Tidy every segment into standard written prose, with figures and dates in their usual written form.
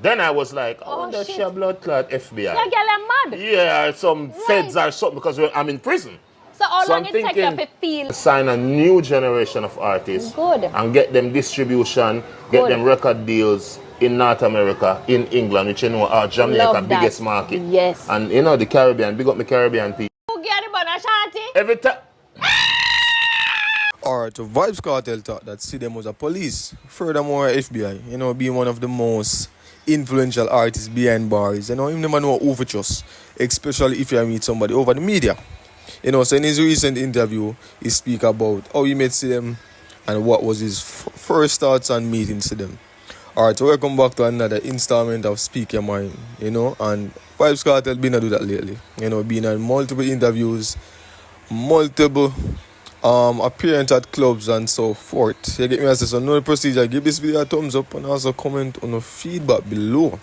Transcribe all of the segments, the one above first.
Then I was like, I wonder shit. she a blood clot FBI. Yeah, girl, I'm mad. Yeah, or some feds or something because I'm in prison. So how So long I'm it take you thinking to feel sign a new generation of artists good? and get them distribution, get them record deals in North America, in England, which you know are Jamaica Love biggest that. market. Yes. And you know the Caribbean, big up my Caribbean people. Who get the banana shanty? Every time. Alright, so Vybz Kartel thought that SIDEM was a police. Furthermore, FBI, being one of the most influential artists behind bars. You never know who to trust, especially if you meet somebody over the media. So in his recent interview, he speak about how he met SIDEM and what was his first thoughts on meeting SIDEM. Alright, so welcome back to another installment of Speak Your Mind, and Vybz Kartel been to do that lately. Being on multiple interviews, multiple appearance at clubs and so forth. You get me? So know the procedure. Give this video a thumbs up and also comment on the feedback below.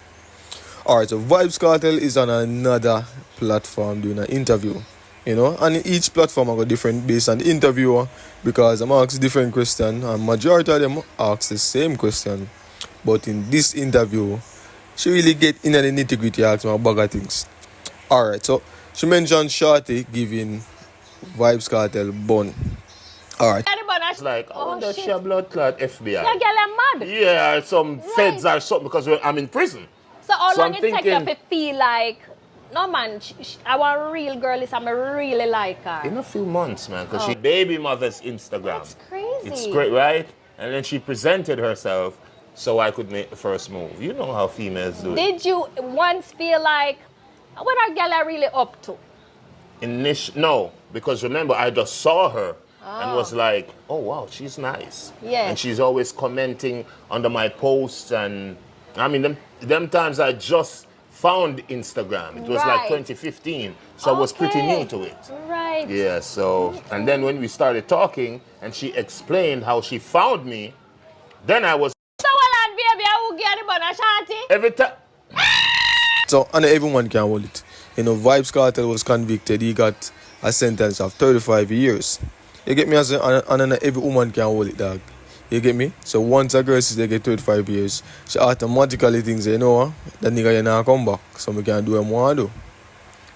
Alright, so Vybz Kartel is on another platform doing an interview. And in each platform I got different based on the interviewer because I'm asked different questions and majority of them ask the same question. But in this interview, she really get in the nitty-gritty, ask me a bag of things. Alright, so she mentioned Shorty giving Vybz Kartel bun. Alright. It's like, I wonder she a blood clot FBI. Yeah, girl, I'm mad. Yeah, or some feds or something because I'm in prison. So how long I'm it take you to feel like, no man, I want a real girl, I really like her. In a few months, man, because she baby mother's Instagram. That's crazy. It's great, right? And then she presented herself so I could make the first move. You know how females do it. Did you once feel like, what are girl are really up to? No, because remember, I just saw her and was like, oh, wow, she's nice. Yes. And she's always commenting under my posts. And I mean, them times I just found Instagram. It was like 2015. So I was pretty new to it. Right. Yeah, so, and then when we started talking and she explained how she found me, then I was. So, well, baby, I will get the banana shanty. Every time. So, and everyone can hold it. Vybz Kartel was convicted. He got a sentence of 35 years. You get me? And every woman can hold it, dog. You get me? So once a girl says they get 35 years, she automatically thinks, that nigga you not come back. So we can do what I want to do.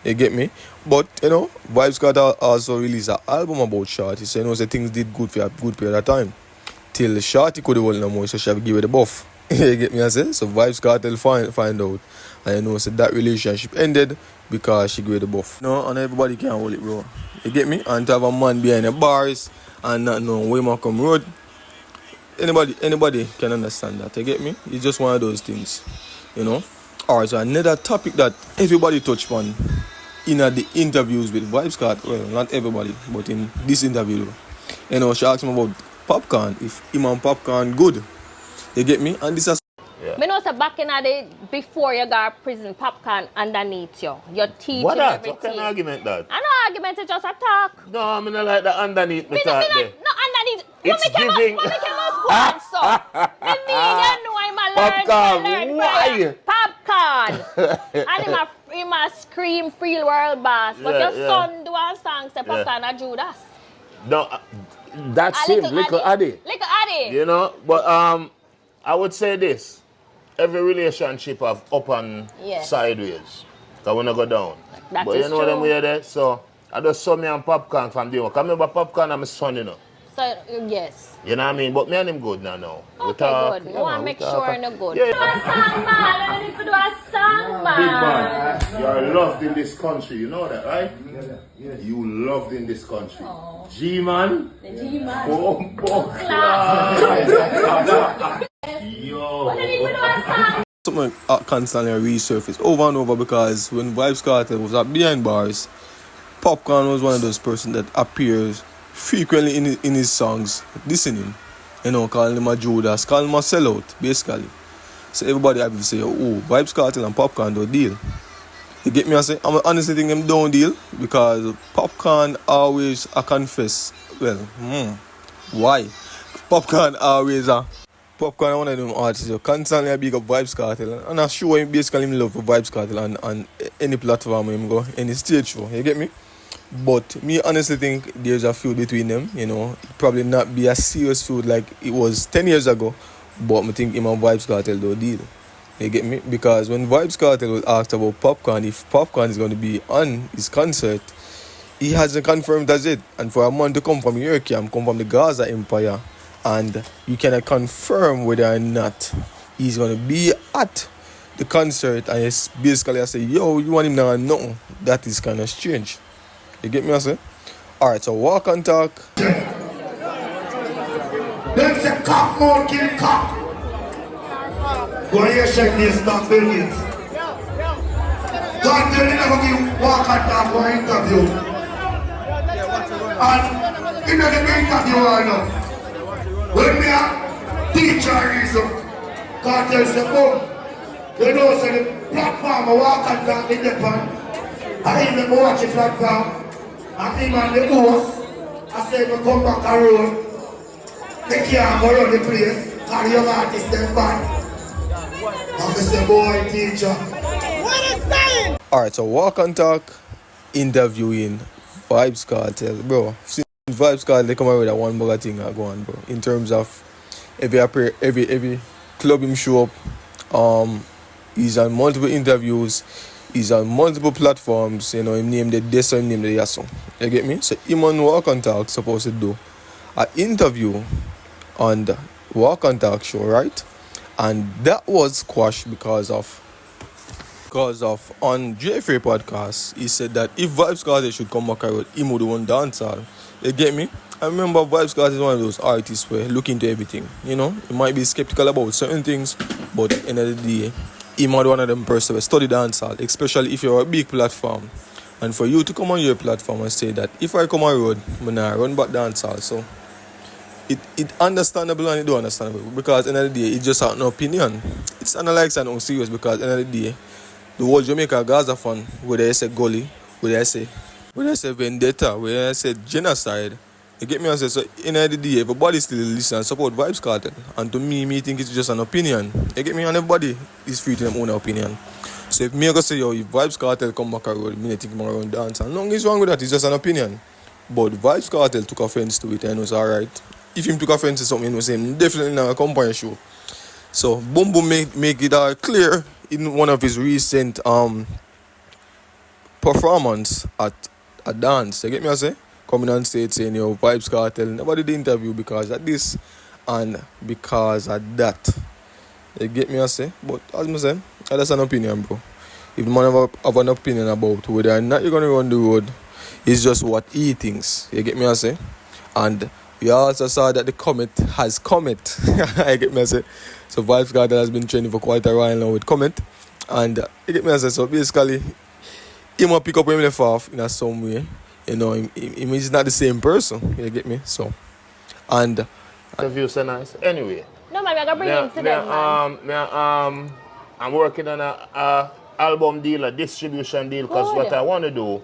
You get me? But, Vybz Kartel also released an album about Shorty. So, so things did good for a good period of time. Till Shorty could hold no more, so she have to give it the buff. You get me? I say? So Vybz Kartel find out. And so that relationship ended because she gave the buff. And everybody can hold it, bro. You get me? And to have a man behind the bars and not know where my come road. Anybody can understand that. You get me? It's just one of those things. Alright, so another topic that everybody touched on in the interviews with Vybz Kartel. Well, not everybody, but in this interview. She asked me about popcorn. If him and popcorn good. You get me? And this is I know, so back in the day, before you got prison, popcorn underneath you. You're teaching What that? everything. What kind of argument that? I know argument, it's just a talk. No, I mean, I like the underneath me talk there. No, underneath. It's giving. What make him a squad, so? Me mean, you know, I'm a learn. Why? Popcorn. And him a scream real world boss. But your son do a song, say popcorn a Judas. No, that's him, Little Addy. Little Addy. But I would say this. Every relationship have up and sideways. Because we not go down. That but is you know true. them way there? So I just saw me and popcorn from day one. Because remember popcorn and my son, So, yes. You know what I mean? But me and him good now. Okay, we talk, good. I want to make sure you're good. Yeah. Do a song, man. I need to do a song, man. Big man, you are loved in this country. You know that, right? Yeah. You loved in this country. Oh. G-man. The G-man. Boom, boom, Yo. What did he do a song? something constantly resurface over and over because when Vybz Kartel was at behind bars, Popcorn was one of those persons that appears frequently in his songs, dissing him. Calling him a Judas, calling him a sellout, basically. So everybody have to say, oh, Vybz Kartel and Popcorn don't deal. You get me? I say, I'm honestly think them don't deal because Popcorn always, I confess, well, why? Popcorn always Popcorn one of them artists who constantly a big up Vybz Kartel, and I show him basically him love for Vybz Kartel on any platform him go, any stage show, you get me? But me honestly think there's a feud between them, it probably not be a serious feud like it was 10 years ago, but I think him and Vybz Kartel don't deal. You get me? Because when Vybz Kartel was asked about Popcorn, if Popcorn is going to be on his concert, he hasn't confirmed as it. And for a man to come from your camp, come from the Gaza Empire, and you cannot confirm whether or not he's going to be at the concert, and it's basically I say, yo, you want him now? No, that is kind of strange. You get me? I say, all right. So walk and talk. Them say cock more kill cock. Go here check this stuff billions. God tell me never give walk and talk for interview. And in the interview I know. When me a teacher reason, Kartel say, boom. You know, so the platform I walk and talk in the pan. I even watch the platform. And him and the host, I say, we come back a road. They can't go around the place. Because young artists, them bad. And I say, boy, teacher. What is saying? Alright, so walk and talk interviewing Vybz Kartel, bro. Since Vybz Kartel, they come out with that one bugger thing I go on, bro. In terms of every club him show up, he's on multiple interviews, he's on multiple platforms, you know, him name the this or him name the yasso. You get me? So him on Walk and Talk supposed to do an interview on the Walk and Talk show, right? And that was squashed because of on JFA podcast, he said that if Vybz Kartel should come back out, he would want dancehall. You get me? I remember Vybz Kartel is one of those artists where look into everything. You know, he might be skeptical about certain things, but at the end of the day, he might be one of them person who study dancehall, especially if you're a big platform. And for you to come on your platform and say that if I come on road, I'm gonna run back dancehall. So it understandable and it do understandable, because at the end of the day, it's just an opinion. It's not like something serious, because at the end of the day, the whole Jamaica Gaza fund, whether they say gully, whether they say vendetta, whether they say genocide, you get me? I say, so in the end of the day, everybody still listen and support Vybz Kartel. And to me think it's just an opinion. You get me? And everybody is free to their own opinion. So if me go say, yo, if Vybz Kartel come back around, me think I'm around dance, and nothing is wrong with that, it's just an opinion. But Vybz Kartel took offense to it and it was alright. If him took offense to something, he was saying definitely not a company show. So Boom Boom make it clear in one of his recent performance at a dance. You get me? I say, coming on stage saying, yo, Vybz Kartel nobody did the interview because of this and because of that. You get me? I say, but as I say, that's an opinion, bro. If the man have an opinion about whether or not you're gonna run the road, it's just what he thinks. You get me? I say, and we also saw that the comet has comet. You get me? I say, so Vybz Kartel has been training for quite a while now with comet, and you get me? I say, so basically, he might pick up when he left off in some way. You know, he is not the same person. You get me? So, and interview so nice. Anyway. No man, we're gonna bring him to them, man. I'm working on a album deal, a distribution deal, because what I want to do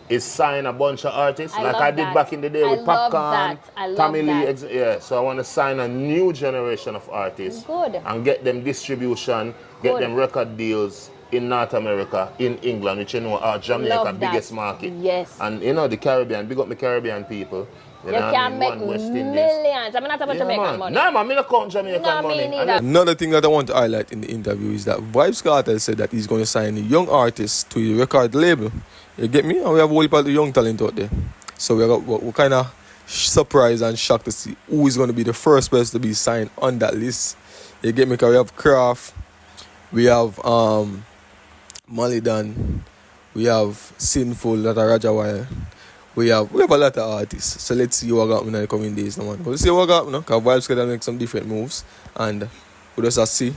is sign a bunch of artists, like I did back in the day with Popcorn, Tommy Lee. Yeah, so I want to sign a new generation of artists and get them distribution, get them record deals in North America, in England, which you know are Jamaica's biggest market. Yes. And you know the Caribbean, big up the Caribbean people. You can make millions. I'm not about Jamaican money. No, man, I'm not count Jamaican money. Another thing that I want to highlight in the interview is that Vybz Kartel said that he's going to sign young artists to his record label. You get me? And we have a whole lot of young talent out there. So we're kind of surprised and shocked to see who is going to be the first person to be signed on that list. You get me? Because we have Kraft, we have Malidan, we have Sinful, that are Rajawire. We have a lot of artists. So let's see what got in the coming days, man. Let's see what got, because Vybz Kartel make some different moves, and we just see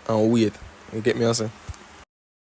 and wait. You get me, I say?